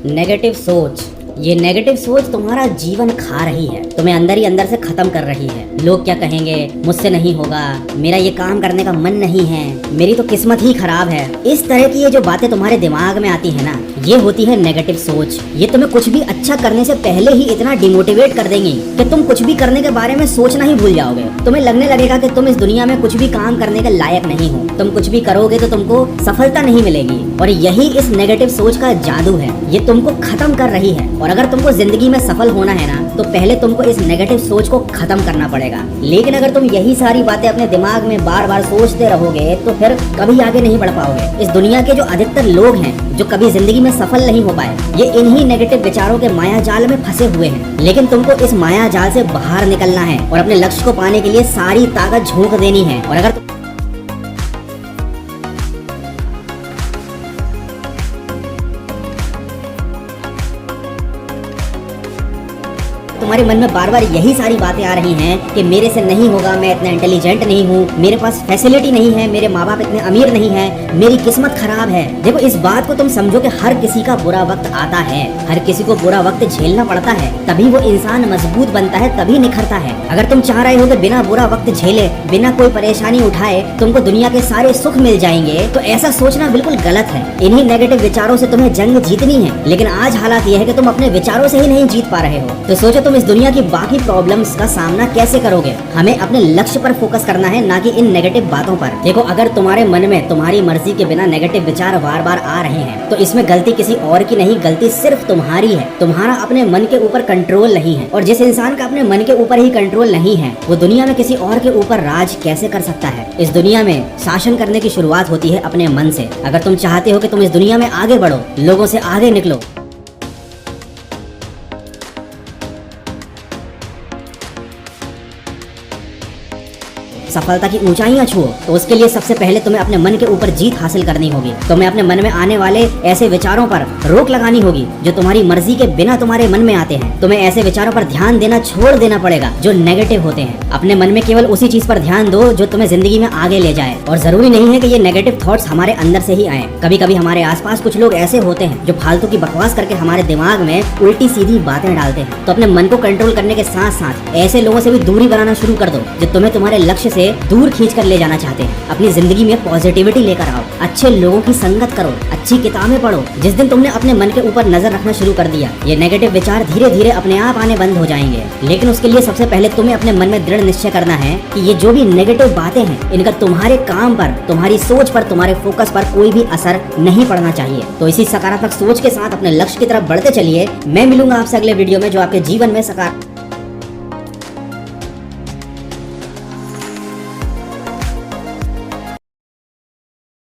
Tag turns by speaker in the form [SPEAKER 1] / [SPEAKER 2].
[SPEAKER 1] Negative सोच, ये negative सोच तुम्हारा जीवन खा रही है, तुम्हें अंदर ही अंदर से खत्म कर रही है। लोग क्या कहेंगे, मुझसे नहीं होगा, मेरा ये काम करने का मन नहीं है, मेरी तो किस्मत ही खराब है। इस तरह की ये जो बातें तुम्हारे दिमाग में आती है ना, ये होती है नेगेटिव सोच। ये तुम्हें कुछ भी अच्छा करने से पहले ही इतना डिमोटिवेट कर देंगी कि तुम कुछ भी करने के बारे में सोचना ही भूल जाओगे। तुम्हें लगने लगेगा कि तुम इस दुनिया में कुछ भी काम करने के लायक नहीं हो। तुम कुछ भी करोगे तो तुमको सफलता नहीं मिलेगी, और यही इस नेगेटिव सोच का जादू है। ये तुमको खत्म कर रही है, और अगर तुमको जिंदगी में सफल होना है ना, तो पहले तुमको इस नेगेटिव सोच को खत्म करना पड़ेगा। लेकिन अगर तुम यही सारी बातें अपने दिमाग में बार बार सोचते रहोगे तो फिर कभी आगे नहीं बढ़ पाओगे। इस दुनिया के जो अधिकतर लोग हैं जो कभी जिंदगी में सफल नहीं हो पाए, ये इन्हीं नेगेटिव विचारों के माया जाल में फंसे हुए हैं। लेकिन तुमको इस माया जाल से बाहर निकलना है और अपने लक्ष्य को पाने के लिए सारी ताकत झोंक देनी है। और अगर तुम्हारे मन में बार बार यही सारी बातें आ रही हैं कि मेरे से नहीं होगा, मैं इतना इंटेलिजेंट नहीं हूँ, मेरे पास फैसिलिटी नहीं है, मेरे माँ बाप इतने अमीर नहीं है, मेरी किस्मत खराब है। देखो, इस बात को तुम समझो कि हर किसी का बुरा वक्त आता है, हर किसी को बुरा वक्त झेलना पड़ता है, तभी वो इंसान मजबूत बनता है, तभी निखरता है। अगर तुम चाह रहे हो कि बिना बुरा वक्त झेले, बिना कोई परेशानी उठाए तुमको दुनिया के सारे सुख मिल जाएंगे, तो ऐसा सोचना बिल्कुल गलत है। इन्हीं नेगेटिव विचारों से तुम्हें जंग जीतनी है। लेकिन आज हालात यह है कि तुम अपने विचारों से ही नहीं जीत पा रहे हो। तो सोचो तुम इस दुनिया की बाकी प्रॉब्लम्स का सामना कैसे करोगे। हमें अपने लक्ष्य पर फोकस करना है, ना कि इन नेगेटिव बातों पर। देखो, अगर तुम्हारे मन में तुम्हारी मर्जी के बिना नेगेटिव विचार बार बार आ रहे हैं, तो इसमें गलती किसी और की नहीं, गलती सिर्फ तुम्हारी है। तुम्हारा अपने मन के ऊपर कंट्रोल नहीं है, और जिस इंसान का अपने मन के ऊपर ही कंट्रोल नहीं है, वो दुनिया में किसी और के ऊपर राज कैसे कर सकता है। इस दुनिया में शासन करने की शुरुआत होती है अपने मन से। अगर तुम चाहते हो कि तुम इस दुनिया में आगे बढ़ो, लोगों से आगे निकलो, सफलता की ऊंचाइयां छुओ, तो उसके लिए सबसे पहले तुम्हें अपने मन के ऊपर जीत हासिल करनी होगी। तुम्हें अपने मन में आने वाले ऐसे विचारों पर रोक लगानी होगी जो तुम्हारी मर्जी के बिना तुम्हारे मन में आते हैं। तुम्हें ऐसे विचारों पर ध्यान देना छोड़ देना पड़ेगा जो नेगेटिव होते हैं। अपने मन में केवल उसी चीज पर ध्यान दो जो तुम्हें जिंदगी में आगे ले जाए। और जरूरी नहीं है कि ये नेगेटिव थॉट्स हमारे अंदर से ही आए। कभी कभी हमारे आसपास कुछ लोग ऐसे होते हैं जो फालतू की बकवास करके हमारे दिमाग में उल्टी सीधी बातें डालते हैं। तो अपने मन को कंट्रोल करने के साथ साथ ऐसे लोगों से भी दूरी बनाना शुरू कर दो जो तुम्हें तुम्हारे लक्ष्य से दूर खींच कर ले जाना चाहते हैं। अपनी जिंदगी में पॉजिटिविटी लेकर आओ, अच्छे लोगों की संगत करो, अच्छी किताबें पढ़ो। जिस दिन तुमने अपने मन के ऊपर नजर रखना शुरू कर दिया, ये नेगेटिव विचार धीरे धीरे अपने आप आने बंद हो जाएंगे। लेकिन उसके लिए सबसे पहले तुम्हें अपने मन में दृढ़ निश्चय करना है कि ये जो भी नेगेटिव बातें हैं, इनका तुम्हारे काम पर, तुम्हारी सोच पर, तुम्हारे फोकस पर कोई भी असर नहीं पड़ना चाहिए। तो इसी सकारात्मक सोच के साथ अपने लक्ष्य की तरफ बढ़ते चलिए। मैं मिलूंगा आपसे अगले वीडियो में जो आपके जीवन में सकारात्मक